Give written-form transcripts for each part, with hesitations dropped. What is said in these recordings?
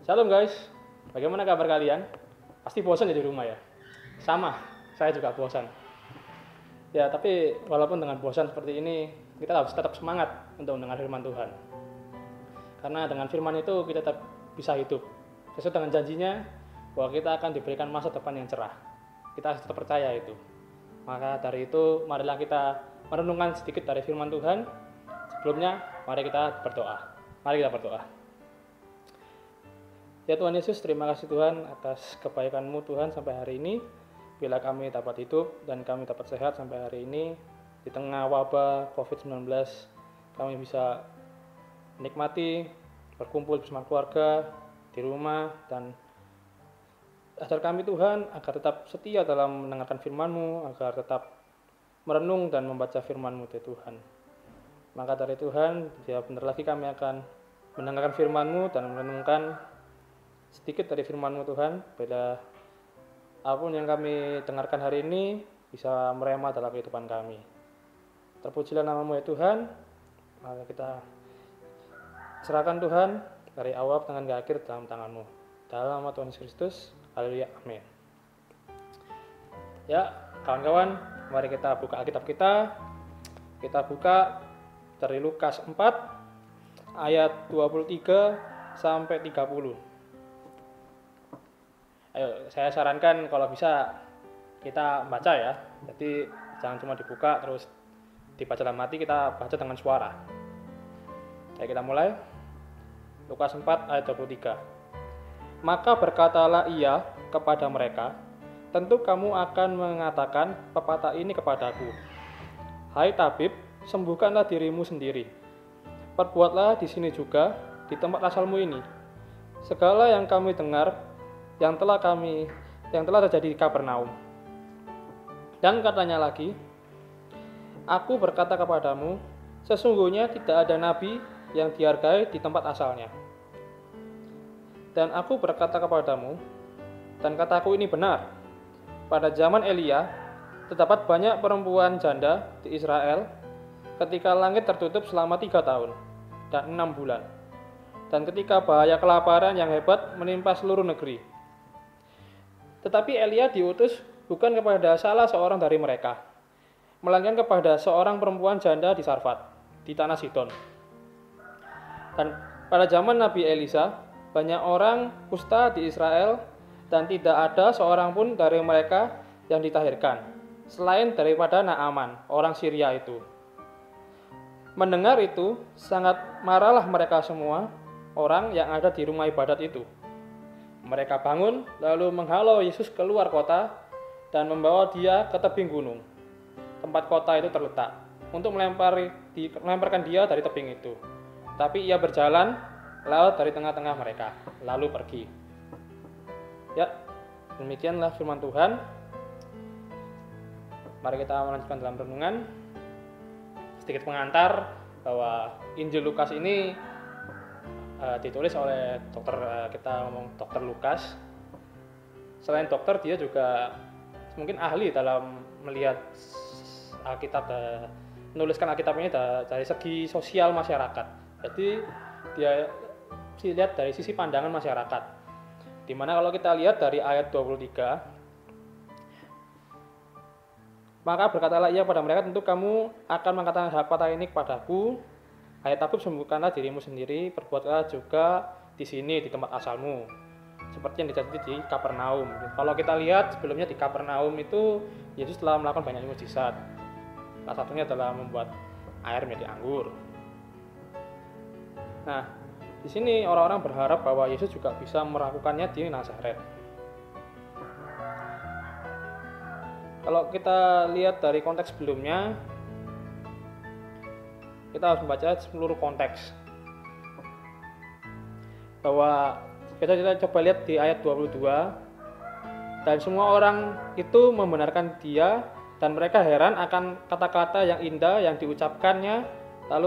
Shalom guys, bagaimana kabar kalian? Pasti bosan ya di rumah ya? Sama, saya juga bosan. Ya, tapi walaupun dengan bosan seperti ini, kita harus tetap semangat untuk mendengar firman Tuhan. Karena dengan firman itu kita tetap bisa hidup. Sesuai dengan janjinya bahwa kita akan diberikan masa depan yang cerah. Kita harus tetap percaya itu. Maka dari itu, marilah kita merenungkan sedikit dari firman Tuhan. Sebelumnya, mari kita berdoa. Mari kita berdoa. Ya Tuhan Yesus, terima kasih Tuhan atas kebaikan-Mu Tuhan sampai hari ini. Bila kami dapat hidup dan kami dapat sehat sampai hari ini, di tengah wabah COVID-19, kami bisa menikmati, berkumpul bersama keluarga, di rumah, dan ajar kami Tuhan agar tetap setia dalam mendengarkan firman-Mu, agar tetap merenung dan membaca firman-Mu Tuhan. Maka dari Tuhan, ya benar lagi kami akan mendengarkan firman-Mu dan merenungkan sedikit dari firman-Mu Tuhan, bila apapun yang kami dengarkan hari ini bisa merema dalam kehidupan kami. Terpujilah nama-Mu ya Tuhan. Mari kita serahkan Tuhan dari awal dengan akhir dalam tangan-Mu. Dalam nama Tuhan Yesus Kristus, haleluya, amin. Ya, kawan-kawan, mari kita buka Alkitab kita. Kita buka dari Lukas 4 ayat 23 sampai 30. Ayo, saya sarankan kalau bisa kita baca ya. Jadi jangan cuma dibuka terus dibaca dalam hati, kita baca dengan suara. Oke, kita mulai. Lukas 4 ayat 23. Maka berkatalah ia kepada mereka, tentu kamu akan mengatakan pepatah ini kepadaku. Hai tabib, sembuhkanlah dirimu sendiri. Perbuatlah di sini juga, di tempat asalmu ini. Segala yang kami dengar yang telah terjadi di Kapernaum. Dan katanya lagi, aku berkata kepadamu, sesungguhnya tidak ada nabi yang dihargai di tempat asalnya. Dan aku berkata kepadamu, dan kataku ini benar, pada zaman Elia, terdapat banyak perempuan janda di Israel, ketika langit tertutup selama 3 tahun dan 6 bulan, dan ketika bahaya kelaparan yang hebat menimpa seluruh negeri. Tetapi Elia diutus bukan kepada salah seorang dari mereka, melainkan kepada seorang perempuan janda di Sarfat, di tanah Sidon. Dan pada zaman Nabi Elisa, banyak orang kusta di Israel, dan tidak ada seorang pun dari mereka yang ditahirkan, selain daripada Naaman, orang Syria itu. Mendengar itu, sangat marahlah mereka semua, orang yang ada di rumah ibadat itu. Mereka bangun, lalu menghalau Yesus keluar kota dan membawa dia ke tebing gunung, tempat kota itu terletak, untuk melemparkan dia dari tebing itu. Tapi ia berjalan lewat dari tengah-tengah mereka, lalu pergi. Ya, demikianlah firman Tuhan. Mari kita melanjutkan dalam renungan. Sedikit pengantar bahwa Injil Lukas ini ditulis oleh kita ngomong dokter Lukas. Selain dokter, dia juga mungkin ahli dalam melihat Alkitab, menuliskan Alkitab ini dari segi sosial masyarakat. Jadi dia lihat dari sisi pandangan masyarakat. Dimana kalau kita lihat dari ayat 23, maka berkatalah ia pada mereka, tentu kamu akan mengatakan kata ini kepadaku, hai tabib, sembuhkanlah dirimu sendiri, perbuatlah juga di sini, di tempat asalmu, seperti yang terjadi di Kapernaum. Kalau kita lihat sebelumnya di Kapernaum itu, Yesus telah melakukan banyak mukjizat. Salah satunya adalah membuat air menjadi anggur. Nah, di sini orang-orang berharap bahwa Yesus juga bisa melakukannya di Nazaret. Kalau kita lihat dari konteks sebelumnya, kita harus membaca seluruh konteks. Bahwa kita coba lihat di ayat 22, dan semua orang itu membenarkan dia, dan mereka heran akan kata-kata yang indah yang diucapkannya. Lalu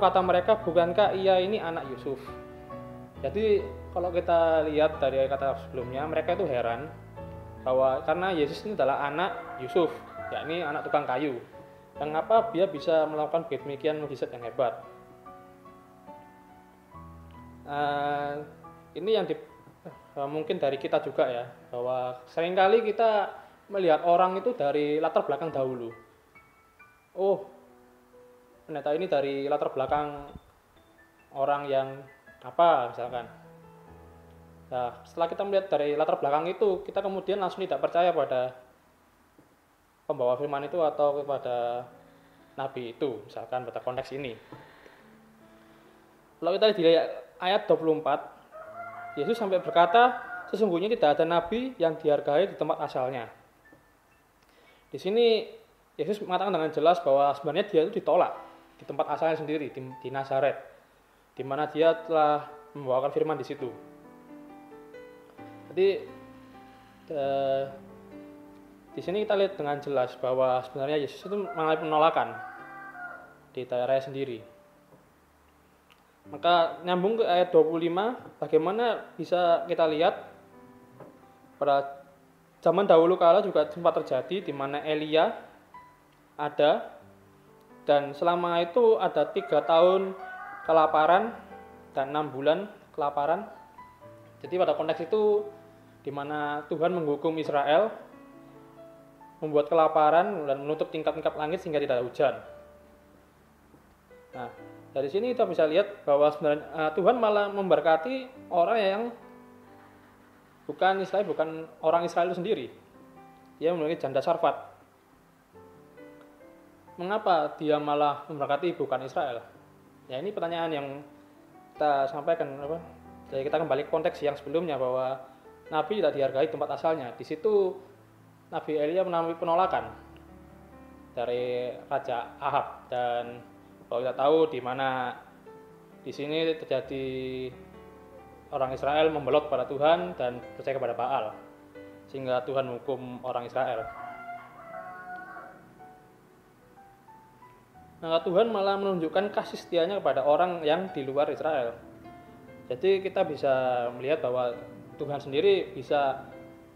kata mereka, bukankah ia ini anak Yusuf? Jadi kalau kita lihat dari kata sebelumnya, mereka itu heran bahwa karena Yesus ini adalah anak Yusuf, yakni anak tukang kayu. Mengapa dia bisa melakukan demikian mukjizat yang hebat? Ini yang mungkin dari kita juga ya, bahwa seringkali kita melihat orang itu dari latar belakang dahulu. Oh, ternyata ini dari latar belakang orang yang apa misalkan. Nah, setelah kita melihat dari latar belakang itu, kita kemudian langsung tidak percaya pada pembawa firman itu atau kepada nabi itu, misalkan pada konteks ini. Kalau kita di ayat 24, Yesus sampai berkata, sesungguhnya tidak ada nabi yang dihargai di tempat asalnya. Di sini Yesus mengatakan dengan jelas bahwa sebenarnya dia itu ditolak di tempat asalnya sendiri, di Nazaret, di mana dia telah membawakan firman di situ. Jadi di sini kita lihat dengan jelas bahwa sebenarnya Yesus itu mengalami penolakan di daerahnya sendiri. Maka nyambung ke ayat 25, bagaimana bisa kita lihat pada zaman dahulu kala juga sempat terjadi di mana Elia ada, dan selama itu ada 3 tahun kelaparan dan 6 bulan kelaparan. Jadi pada konteks itu di mana Tuhan menghukum Israel, membuat kelaparan dan menutup tingkap-tingkap langit sehingga tidak ada hujan. Nah, dari sini kita bisa lihat bahwa sebenarnya Tuhan malah memberkati orang yang bukan orang Israel itu sendiri. Dia memiliki janda Sarfat. Mengapa dia malah memberkati bukan Israel? Ya, ini pertanyaan yang kita sampaikan Jadi kita kembali ke konteks yang sebelumnya bahwa Nabi tidak dihargai tempat asalnya. Di situ Nabi Elia mengalami penolakan dari Raja Ahab, dan kalau kita tahu di mana di sini terjadi orang Israel membelot pada Tuhan dan percaya kepada Baal, sehingga Tuhan menghukum orang Israel. Maka Tuhan malah menunjukkan kasih setianya kepada orang yang di luar Israel. Jadi kita bisa melihat bahwa Tuhan sendiri bisa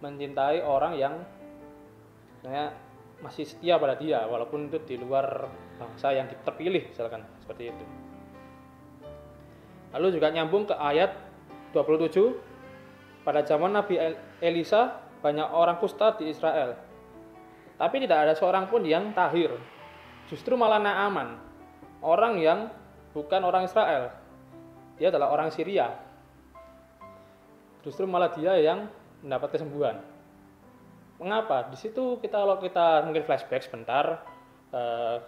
mencintai orang yang masih setia pada dia, walaupun itu di luar bangsa yang terpilih, misalkan seperti itu. Lalu juga nyambung ke ayat 27, pada zaman Nabi Elisa banyak orang kusta di Israel, tapi tidak ada seorang pun yang tahir. Justru malah Naaman, orang yang bukan orang Israel, dia adalah orang Syria, justru malah dia yang mendapat kesembuhan. Mengapa? Di situ kalau kita mungkin flashback sebentar,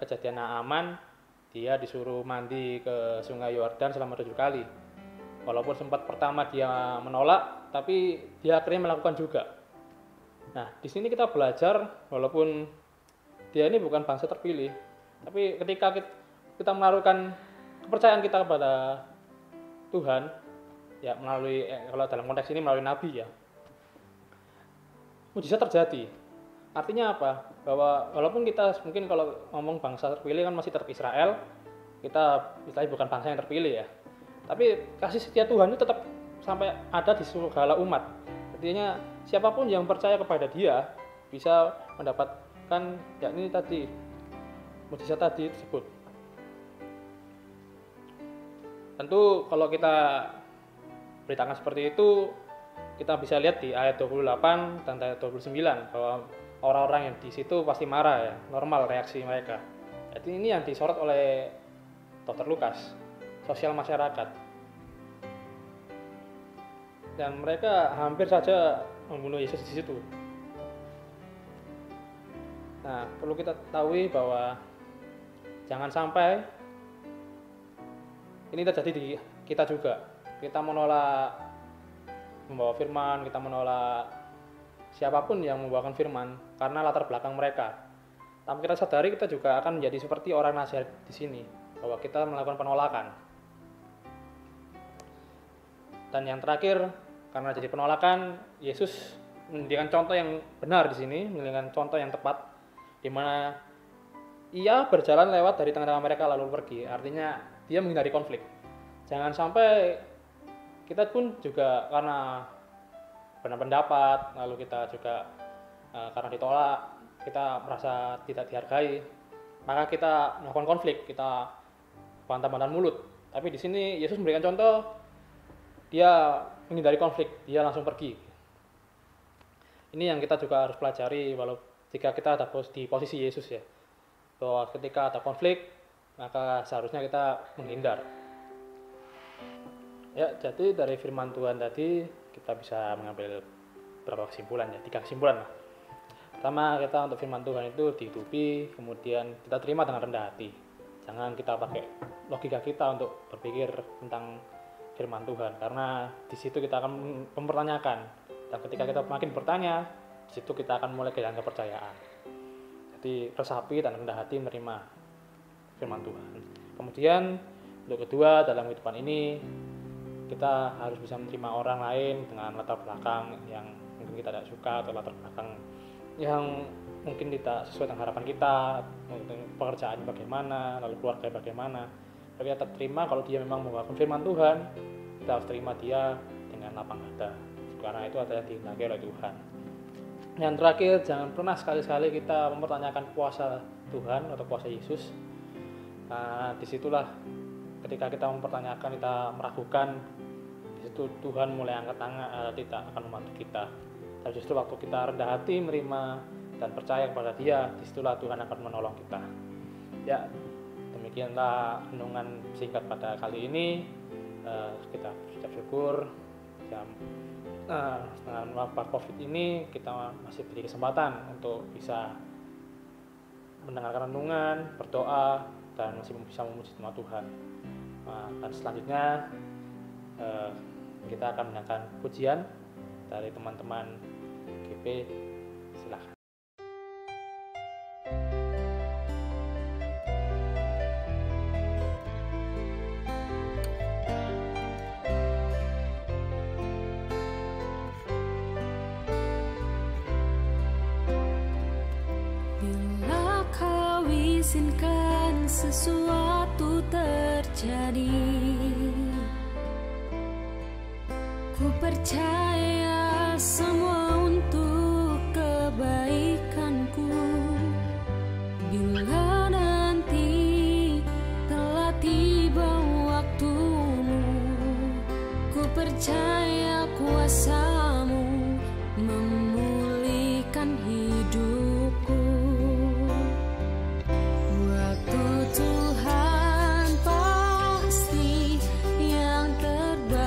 kejadian Naaman, dia disuruh mandi ke sungai Yordan selama 7 kali. Walaupun sempat pertama dia menolak, tapi dia akhirnya melakukan juga. Nah, di sini kita belajar, walaupun dia ini bukan bangsa terpilih, tapi ketika kita menaruhkan kepercayaan kita kepada Tuhan, ya melalui kalau dalam konteks ini melalui nabi ya, mujizat terjadi. Artinya apa? Bahwa walaupun kita mungkin kalau ngomong bangsa terpilih kan masih tetap Israel, kita istilahnya bukan bangsa yang terpilih ya, tapi kasih setia Tuhan itu tetap sampai ada di segala umat. Artinya siapapun yang percaya kepada dia bisa mendapatkan yakni tadi mujizat tadi tersebut. Tentu kalau kita beritakan seperti itu, kita bisa lihat di ayat 28 dan ayat 29 bahwa orang-orang yang di situ pasti marah ya, normal reaksi mereka. Jadi ini yang disorot oleh Dr. Lukas, sosial masyarakat. Dan mereka hampir saja membunuh Yesus di situ. Nah, perlu kita ketahui bahwa jangan sampai ini terjadi di kita juga. Kita menolak membawa firman, kita menolak siapapun yang membawakan firman karena latar belakang mereka. Tapi kita sadari kita juga akan menjadi seperti orang Nazaret di sini, bahwa kita melakukan penolakan. Dan yang terakhir, karena jadi penolakan, Yesus memberikan contoh yang benar di sini, memberikan contoh yang tepat, di mana ia berjalan lewat dari tengah-tengah mereka lalu pergi. Artinya dia menghindari konflik. Jangan sampai kita pun juga karena benar pendapat, lalu kita juga karena ditolak, kita merasa tidak dihargai, maka kita melakukan konflik, kita bantah-bantahan mulut. Tapi di sini Yesus memberikan contoh, dia menghindari konflik, dia langsung pergi. Ini yang kita juga harus pelajari walau jika kita ada di posisi Yesus ya, bahwa ketika ada konflik maka seharusnya kita menghindar. Ya, jadi dari firman Tuhan tadi kita bisa mengambil beberapa kesimpulan ya, 3 kesimpulan lah. Pertama, kita untuk firman Tuhan itu dihidupi, kemudian kita terima dengan rendah hati. Jangan kita pakai logika kita untuk berpikir tentang firman Tuhan, karena di situ kita akan mempertanyakan. Dan ketika kita makin bertanya, di situ kita akan mulai kehilangan kepercayaan. Jadi resapi dan rendah hati menerima firman Tuhan. Kemudian untuk kedua, dalam kehidupan ini kita harus bisa menerima orang lain dengan latar belakang yang mungkin kita tidak suka, atau latar belakang yang mungkin tidak sesuai dengan harapan kita, mungkin pekerjaannya bagaimana, lalu keluarga bagaimana. Tapi kita terima kalau dia memang membawakan firman Tuhan, kita harus terima dia dengan lapang dada, karena itu adalah dikehendaki oleh Tuhan. Yang terakhir, jangan pernah sekali-sekali kita mempertanyakan kuasa Tuhan atau kuasa Yesus. Nah, disitulah ketika kita mempertanyakan, kita meragukan, disitu Tuhan mulai angkat tangan, tidak akan membantu kita. Dan justru waktu kita rendah hati menerima dan percaya kepada Dia, disitulah Tuhan akan menolong kita. Ya, demikianlah renungan singkat pada kali ini. Kita ucap syukur. Dengan wabah COVID ini kita masih diberi kesempatan untuk bisa mendengarkan renungan, berdoa, dan masih bisa memuji nama Tuhan. Dan selanjutnya kita akan mendengarkan pujian dari teman-teman GP. Silakan. Izinkan sesuatu terjadi, ku percaya semua untuk kebaikanku. Bila nanti telah tiba waktumu, ku percaya kuasa-Mu memulihkan hidupku. Tuhan pasti yang terbaik,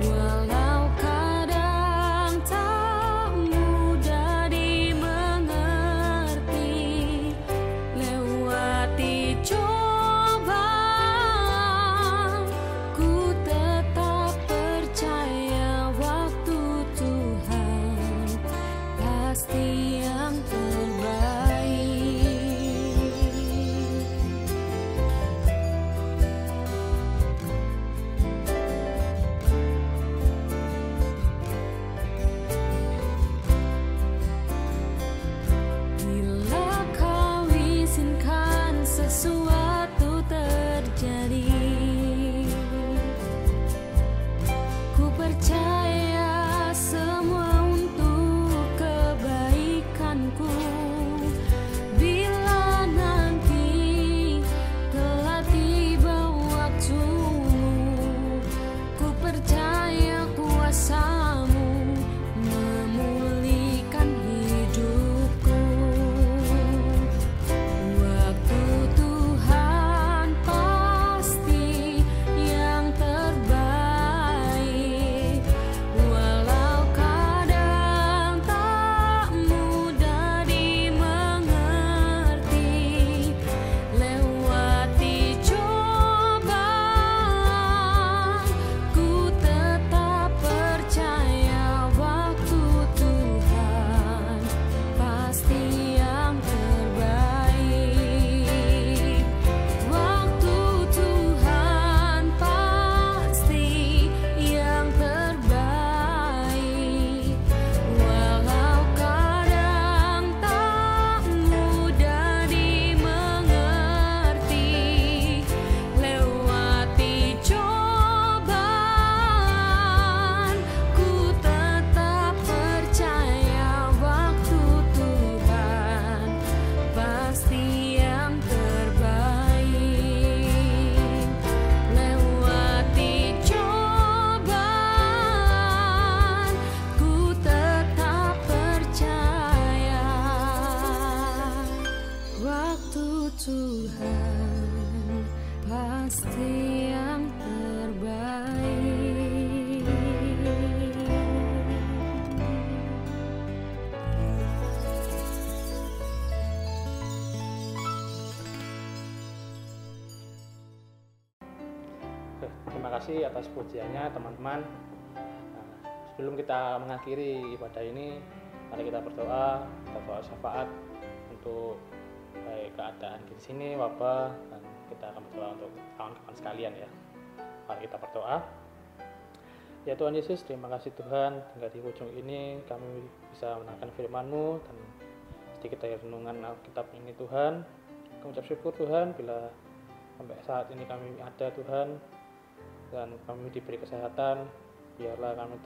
walau kadang tak mudah dimengerti. Lewati cobaan, ku tetap percaya waktu Tuhan terima kasih atas pujiannya teman-teman. Nah, sebelum kita mengakhiri ibadah ini, mari kita berdoa syafaat untuk baik keadaan di sini, wabah, dan kita akan berdoa untuk kawan-kawan sekalian ya. Mari kita berdoa. Ya Tuhan Yesus, terima kasih Tuhan, hingga di ujung ini kami bisa mendengarkan firman-Mu dan sedikit dari renungan Alkitab ini Tuhan. Kami ucap syukur Tuhan bila sampai saat ini kami ada Tuhan, dan kami diberi kesehatan. Biarlah kami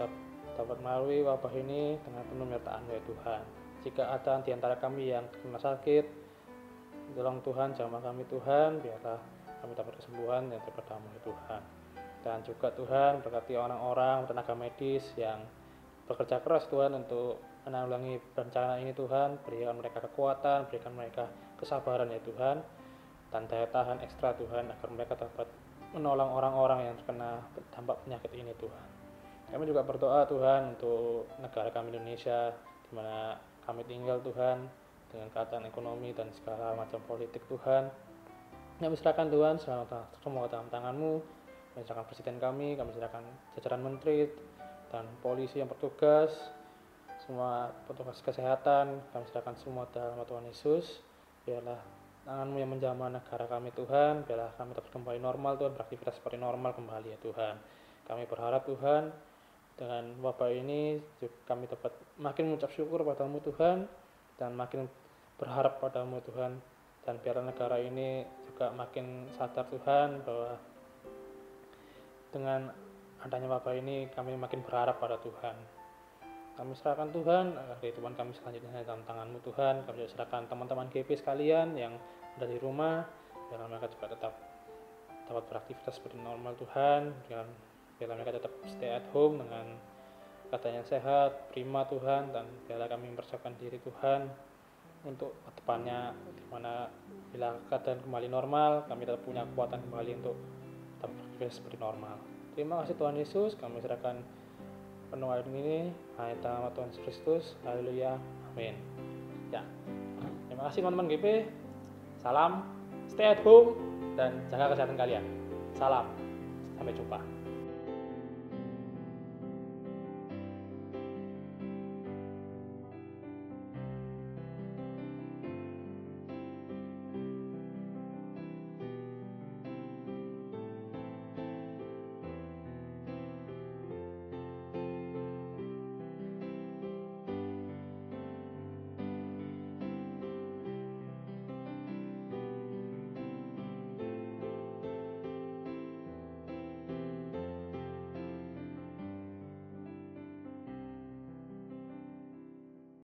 dapat melalui wabah ini dengan penuh penyertaan ya Tuhan. Jika ada di antara kami yang kena sakit, tolong Tuhan jamah kami Tuhan, biarlah kami dapat kesembuhan yang terpertama ya Tuhan. Dan juga Tuhan berkati orang-orang tenaga medis yang bekerja keras Tuhan untuk menanggulangi bencana ini Tuhan. Berikan mereka kekuatan, berikan mereka kesabaran ya Tuhan, dan daya tahan ekstra Tuhan agar mereka dapat menolong orang-orang yang terkena dampak penyakit ini Tuhan. Kami juga berdoa Tuhan untuk negara kami Indonesia, di mana kami tinggal Tuhan, dengan keadaan ekonomi dan segala macam politik Tuhan. Kami serahkan Tuhan semua dalam tangan-Mu. Kami serahkan presiden kami serahkan jajaran menteri dan polisi yang bertugas, semua petugas kesehatan, kami serahkan semua dalam Tuhan Yesus. Biarlah tangan-Mu yang menjamah negara kami Tuhan, biarlah kami dapat kembali normal Tuhan, beraktivitas seperti normal kembali ya Tuhan. Kami berharap Tuhan, dengan wabah ini kami dapat makin mengucap syukur padamu Tuhan, dan makin berharap padamu Tuhan, dan biarlah negara ini juga makin sadar Tuhan bahwa dengan adanya wabah ini kami makin berharap pada Tuhan. Kami serahkan Tuhan kehidupan kami selanjutnya dalam tangan-Mu Tuhan. Kami serahkan teman-teman GP sekalian yang ada di rumah, biarlah mereka juga tetap dapat beraktivitas seperti normal Tuhan, biarlah mereka tetap stay at home dengan keadaan yang sehat, prima Tuhan, dan biarlah kami mempersiapkan diri Tuhan untuk kedepannya, dimana bila keadaan kembali normal, kami tetap punya kekuatan kembali untuk tetap beraktivitas seperti normal. Terima kasih Tuhan Yesus, kami serahkan penuh hari ini hanya nama Tuhan Yesus Kristus. Haleluya, amin. Ya, terima kasih teman-teman GP. Salam, stay at home, dan jaga kesehatan kalian. Salam, sampai jumpa.